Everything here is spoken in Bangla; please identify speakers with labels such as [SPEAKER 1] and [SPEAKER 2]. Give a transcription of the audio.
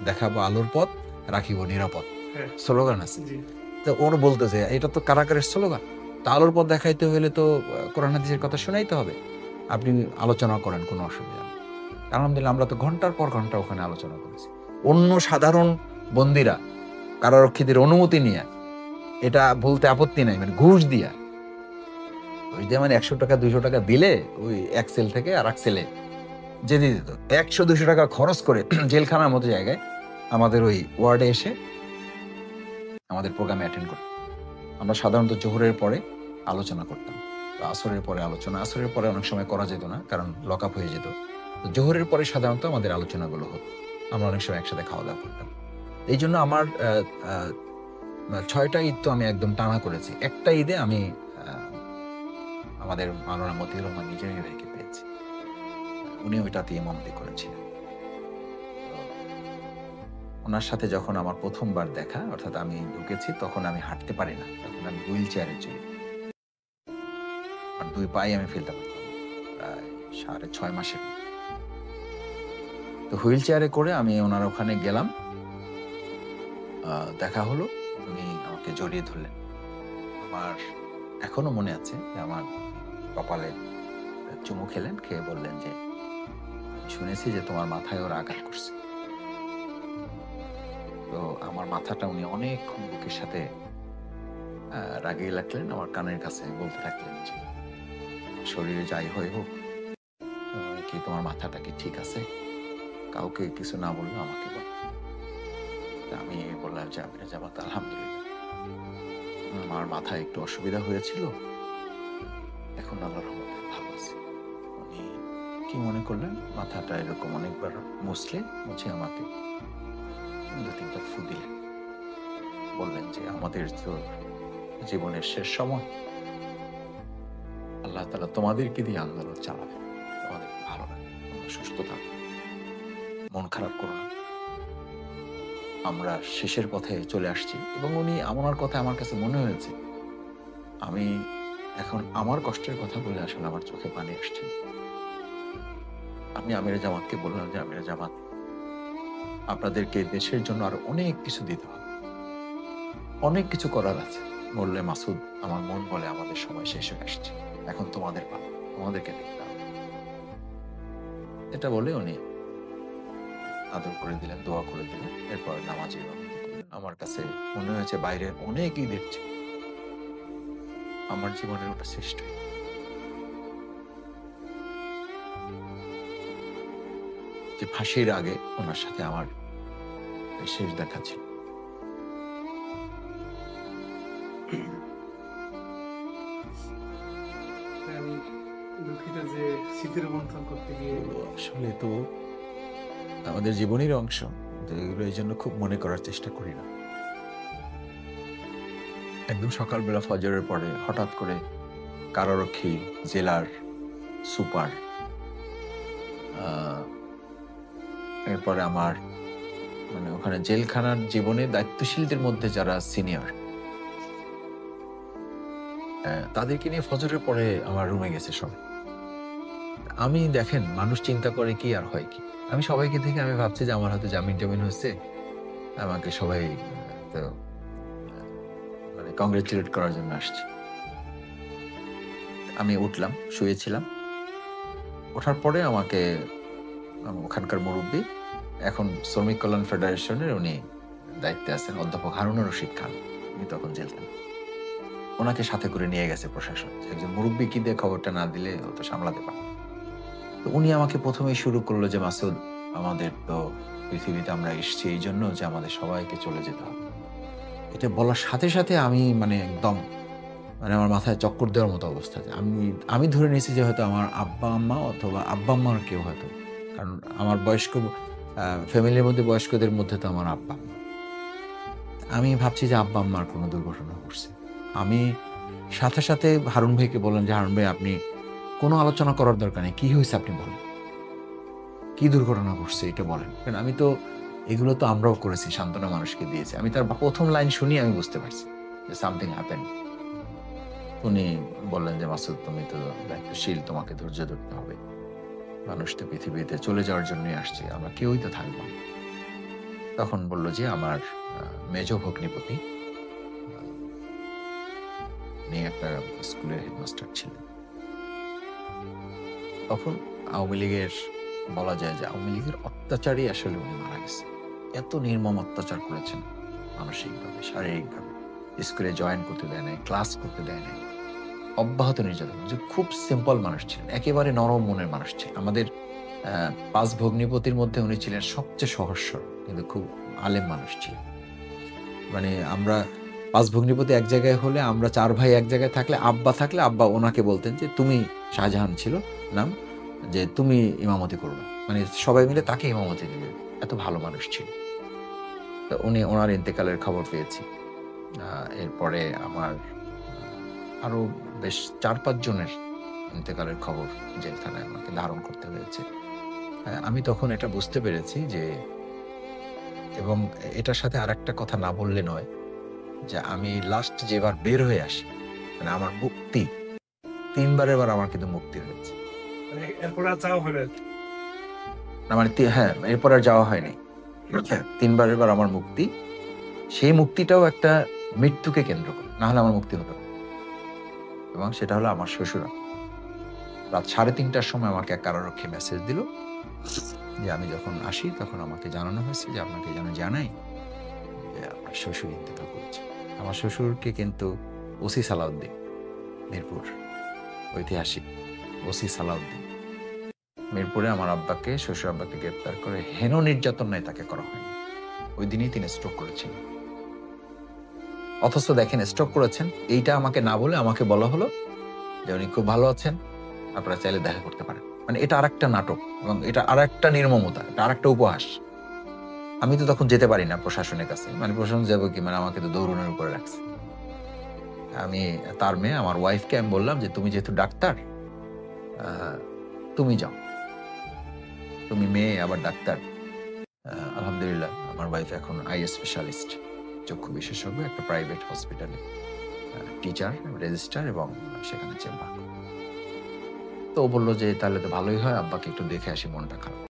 [SPEAKER 1] দেখাবো আলোর পথ, রাখিব নিরাপদ, স্লোগান আছে। তো ওর বলতেছে এটা তো কারাগারের স্লোগান, তা আলোর পথ দেখাইতে হলে তো কোরআন হাদিসের কথা শোনাইতে হবে, আপনি আলোচনা করেন, কোনো অসুবিধা নেই। আলহামদুলিল্লাহ আমরা তো ঘন্টার পর ঘন্টা ওখানে আলোচনা করেছি। অন্য সাধারণ বন্দীরা কারারক্ষীদের অনুমতি নিয়ে, এটা বলতে আপত্তি নাই, মানে ঘুষ দিয়া, ওই যে মানে 100 টাকা 200 টাকা দিলে ওই এক সেল থেকে আর এক সেলে যেতে দিত। 100-200 টাকা খরচ করে জেলখানার মতো জায়গায় আমাদের ওই ওয়ার্ডে এসে আমাদের প্রোগ্রামে অ্যাটেন্ড করত। আমরা সাধারণত জোহরের পরে আলোচনা করতাম, তো আসরের পরে আলোচনা, আসরের পরে অনেক সময় করা যেত না কারণ লক আপ হয়ে যেত। তো জোহরের পরে সাধারণত আমাদের আলোচনাগুলো হতো, আমরা অনেক সময় একসাথে খাওয়া দাওয়া করতাম। এই জন্য আমার 6টা ঈদ তো আমি একদম টানা করেছি। একটা ঈদে আমি আমাদের মাওলানা মতিউর রহমান নিজের ভাইকে পেয়েছি, উনি ওইটাতে ইমামতি করেছিলেন। ওনার সাথে যখন আমার প্রথমবার দেখা, অর্থাৎ আমি ঢুকেছি, তখন আমি হাঁটতে পারি না, তখন আমি হুইল চেয়ারে চলি, আর 2 পাই আমি ফেলতে পারতাম প্রায় 6.5 মাসের। তো হুইল চেয়ারে করে আমি ওনার ওখানে গেলাম, দেখা হলো, উনি আমাকে জড়িয়ে ধরলেন। আমার এখনো মনে আছে যে আমার কপালে চুমু খেলেন, খেয়ে বললেন যে শুনেছি যে তোমার মাথায় ওরা আঘাত করছে। তো আমার মাথাটা উনি অনেকক্ষণ বুকের সাথে রাগিয়ে রাখলেন, আমার কানের কাছে বলতে থাকলেন যে শরীরে যাই হয় হোক, কি তোমার মাথাটা কি ঠিক আছে, কাউকে কিছু না বললে আমাকে বল। আমি বললাম যে আপনি জামাত আলহামদুলিল্লাহ, আমার মাথায় একটু অসুবিধা হয়েছিল, এখন আল্লাহর রহমতে ভালো আছে। উনি কি মনে করলেন, মাথাটা এরকম অনেকবার মুছে আমাকে 2-3টা ফু দিলেন, বললেন যে আমাদের তো জীবনের শেষ সময়, আল্লাহ তাআলা তোমাদেরকে দিয়ে আন্দোলন চালাবে, তোমাদের ভালো লাগে, তোমরা সুস্থ থাকো, মন খারাপ করো না, আমরা শেষের পথে চলে আসছি। এবং উনি আমার কথা, আমার কাছে মনে হয়েছে আমি এখন আমার কষ্টের কথা বলে আসলে আমার চোখে পানি আসছে। আমি আমিরে জামাতকে বললাম যে আমিরে জামাত, আপনাদেরকে দেশের জন্য আরো অনেক কিছু দিতে হবে, অনেক কিছু করার আছে। বললে মাসুদ, আমার মন বলে আমাদের সময় শেষ হয়ে আসছে, এখন তোমাদের পালা, তোমাদেরকে দেখতে হবে। এটা বলে উনি আদর করে দিলেন, দোয়া করে দিলেন, এরপর নামাজে ইমামতি করলেন। আমার কাছে মনে হয়েছে বাইরের অনেক ঈদের চেয়ে আমার জীবনের ওটা শ্রেষ্ঠ। যে ফাঁসির আগে ওনার সাথে আমার শেষ দেখা ছিল।
[SPEAKER 2] আমি দুঃখিত যে স্মৃতির মন্থন করতে গিয়ে
[SPEAKER 1] আসলে তো আমাদের জীবনের অংশ, এগুলো এই জন্য খুব মনে করার চেষ্টা করি না। একদম সকালবেলা ফজরের পরে হঠাৎ করে কারারক্ষী, জেলার সুপার, এরপরে আমার মানে ওখানে জেলখানার জীবনে দায়িত্বশীলদের মধ্যে যারা সিনিয়র, তাদেরকে নিয়ে ফজরের পরে আমার রুমে গেছে সবাই। আমি দেখেন, মানুষ চিন্তা করে কি আর হয় কি, আমি সবাইকে দেখে আমি ভাবছি যে আমার হয়তো জামিন টামিন হচ্ছে, আমাকে সবাই তো মানে কংগ্রেচুলেট করার জন্য আসছে। আমি উঠলাম, শুয়েছিলাম, ওঠার পরে আমাকে ওখানকার মুরব্বী, এখন শ্রমিক কল্যাণ ফেডারেশনের উনি দায়িত্বে আছেন, অধ্যাপক হারুনুর রশিদ খান, উনি তখন জেলখানা, ওনাকে সাথে করে নিয়ে গেছে প্রশাসন। একজন মুরব্বী কি দিয়ে খবরটা না দিলে ও তো সামলাতে পারে। তো উনি আমাকে প্রথমেই শুরু করলো যে মাসুদ, আমাদের তো পৃথিবীতে আমরা এসেছি এই জন্য যে আমাদের সবাইকে চলে যেতে হবে। এটা বলার সাথে সাথে আমি মানে একদম মানে আমার মাথায় চক্কর দেওয়ার মতো অবস্থা। আমি ধরে নিয়েছি যে হয়তো আমার আব্বা আম্মা অথবা আব্বা আম্মার কেউ হয়তো, কারণ আমার বয়স্ক ফ্যামিলির মধ্যে বয়স্কদের মধ্যে তো আমার আব্বা আম্মা। আমি ভাবছি যে আব্বা আম্মার কোনো দুর্ঘটনা ঘটছে। আমি সাথে সাথে হারুন ভাইকে বললাম যে হারুন ভাই, আপনি কোনো আলোচনা করার দরকার নেই, কি হয়েছে আপনি বলেন, কি দুর্ঘটনা ঘটছে এটা বলেন। কারণ আমি তো এগুলো তো আমরাও করেছি, সান্ত্বনা মানুষকে দিয়েছি। আমি তার প্রথম লাইন শুনি আমি বুঝতে পারছি যে সামথিং হ্যাপেন। উনি বললেন যে মাসুদ, তুমি তো দায়িত্বশীল, তোমাকে ধৈর্য ধরতে হবে, মানুষ তো পৃথিবীতে চলে যাওয়ার জন্যই আসছে, আমরা কেউই তো থাকবো না। তো তখন বলল যে আমার মেজ ভগ্নিপতি উনি একটা স্কুলের হেডমাস্টার ছিলেন। তখন আওয়ামী লীগের বলা যায় যে আওয়ামী লীগের অত্যাচারই আসলে উনি মারা গেছে। এত নির্মম অত্যাচার করেছেন মানসিকভাবে, শারীরিকভাবে। স্কুলে জয়েন করতে দেয় নাই, ক্লাস করতে দেয় নাই, অব্যাহত নির্যাতন। যে খুব সিম্পল মানুষ ছিলেন, একেবারে নরম মনের মানুষ ছিলেন। আমাদের ৫ ভগ্নিপতির মধ্যে উনি ছিলেন সবচেয়ে সহজ সরল, কিন্তু খুব আলেম মানুষ ছিলেন। মানে আমরা ৫ ভগ্নিপতি এক জায়গায় হলে, আমরা ৪ ভাই এক জায়গায় থাকলে, আব্বা থাকলে আব্বা ওনাকে বলতেন যে তুমি, শাহজাহান ছিল নাম, যে তুমি ইমামতি করবে। মানে সবাই মিলে তাকে ইমামতি দিবে, এত ভালো মানুষ ছিল। তো উনি ওনার ইন্তেকালের খবর পেয়েছি। এরপরে আমার আরো বেশ ৪-৫ জনের ইন্তেকালের খবর জেলখানায় আমাকে ধারণ করতে হয়েছে। আমি তখন এটা বুঝতে পেরেছি যে, এবং এটার সাথে আরেকটা কথা না বললে নয়, যে আমি লাস্ট যেবার বের হয়ে আসি, মানে আমার মুক্তি, ৩ বারের বার আমার কিন্তু মুক্তি হয়েছে।
[SPEAKER 2] মানে এরপর আর যাওয়া হয় না।
[SPEAKER 1] না মানে হ্যাঁ, এরপর আর যাওয়া হয়নি। ৩ বারের বার আমার মুক্তি। সেই মুক্তিটাও একটা মৃত্যুকে কেন্দ্র করে, না হলে আমার মুক্তি হতো না। এবং সেটা হলো আমার শ্বশুরা রাত ৩:৩০টার সময় আমাকে এক কারারক্ষী মেসেজ দিল যে আমি যখন আসি তখন আমাকে জানানো হয়েছে যে আপনাকে যেন জানাই যে আপনার শ্বশুর ইন্তেকাল করেছে। আমার শ্বশুরকে কিন্তু ওসি সালাউদ্দিন, মিরপুর ঐতিহাসিক ওসি সালাউদ্দিন, মিরপুরে আমার আব্বাকে, শ্বশুর আব্বাকে গ্রেপ্তার করে হেন নির্যাতন নাই তাকে করা হয়নি। ওই দিনই তিনি স্ট্রোক করেছিলেন। অথচ দেখেন স্ট্রোক করেছেন, এইটা আমাকে না বলে আমাকে বলা হলো যে উনি খুব ভালো আছেন, আপনারা চাইলে দেখা করতে পারেন। মানে এটা আরেকটা নাটক, এবং এটা আরেকটা নির্মমতা, এটা আরেকটা উপহাস। আমি তো তখন যেতে পারি না প্রশাসনের কাছে, মানে প্রশাসন যাবো কি, মানে আমাকে তো দৌড়নের উপরে রাখছে। আমি তার মেয়ে, আমার ওয়াইফকে আমি বললাম যে তুমি যেহেতু ডাক্তার, তুমি যাও, তুমি মেয়ে আবার ডাক্তার। আলহামদুলিল্লাহ আমার ওয়াইফ এখন আই স্পেশালিস্ট, চক্ষু বিশেষজ্ঞ, একটা প্রাইভেট হসপিটালে টিচার, রেজিস্ট্রার, এবং সেখানে চেম্বার। তো ও বললো যে তাহলে তো ভালোই হয়, আব্বাকে একটু দেখে আসি, মনটা খারাপ।